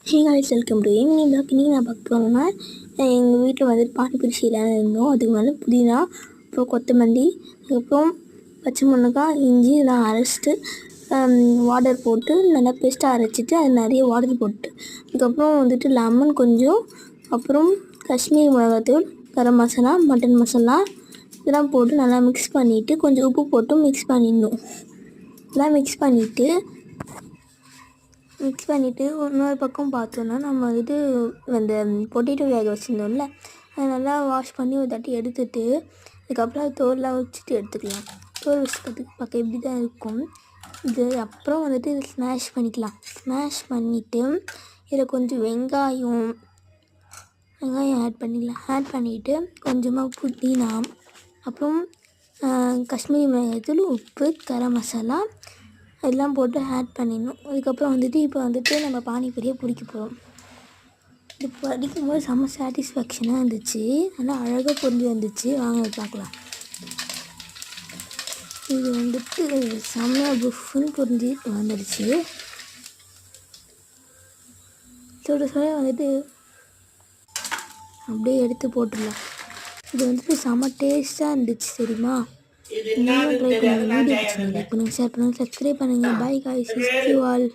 Hey guys, welcome to evening blog. இன்றைக்கி நான் பார்க்க போகிறேன்னா, எங்கள் வீட்டில் வந்துட்டு பானிபூரி செய்யலான்னு இருந்தோம். அதுக்கு மேலே புதினா, அப்புறம் கொத்தமல்லி, அதுக்கப்புறம் பச்சை மிளகாய், இஞ்சி இதெல்லாம் அரைச்சிட்டு வாட்டர் போட்டு நல்லா பேஸ்ட்டாக அரைச்சிட்டு அது நிறைய வாட்டர் போட்டு அதுக்கப்புறம் வந்துட்டு லெமன் கொஞ்சம், அப்புறம் காஷ்மீரி மிளகாத்தூள், கரம் மசாலா, மட்டன் மசாலா இதெல்லாம் போட்டு நல்லா மிக்ஸ் பண்ணிவிட்டு கொஞ்சம் உப்பு போட்டு மிக்ஸ் பண்ணிடணும். இதெல்லாம் மிக்ஸ் பண்ணிவிட்டு இன்னொரு பக்கம் பார்த்தோன்னா நம்ம வந்துட்டு அந்த பொட்டேட்டோ வேக வச்சுருந்தோம்ல, அதை நல்லா வாஷ் பண்ணி ஒரு தட்டி எடுத்துட்டு அதுக்கப்புறம் அது தோல்லாம் வச்சுட்டு எடுத்துக்கலாம். தோல் வச்சுக்கிறதுக்கு பக்கம் இப்படி தான் இருக்கும். இது அப்புறம் வந்துட்டு இதை ஸ்மாஷ் பண்ணிக்கலாம். ஸ்மாஷ் பண்ணிவிட்டு இதில் கொஞ்சம் வெங்காயம் ஆட் பண்ணிக்கலாம். ஆட் பண்ணிவிட்டு கொஞ்சமாக புதினா, அப்புறம் காஷ்மீரி மிளகாய்த்தூள், உப்பு, கரம் மசாலா எல்லாம் போட்டு ஆட் பண்ணிடணும். அதுக்கப்புறம் வந்துட்டு இப்போ வந்துட்டு நம்ம பானிபூரியை பிடிக்க போகிறோம். இது படிக்கும்போது செம்ம சாட்டிஸ்ஃபேக்ஷனாக இருந்துச்சு. நல்லா அழகாக பொரிஞ்சு வந்துச்சு. வாங்க பார்க்கலாம். இது வந்துட்டு செம்மையாக புஃப்னு பொரிஞ்சு வந்துடுச்சு. சொல்ல வந்துட்டு அப்படியே எடுத்து போட்டுடலாம். இது வந்துட்டு செம்ம டேஸ்ட்டாக இருந்துச்சு. சரிம்மா, நீங்களும் ட்ரை பண்ணுங்கள். வீடியோ பிடிச்சிருந்தது லைக் பண்ணுங்கள், ஷேர் பண்ணுங்கள், சப்ஸ்கிரைப் பண்ணுங்கள். By guys, you all.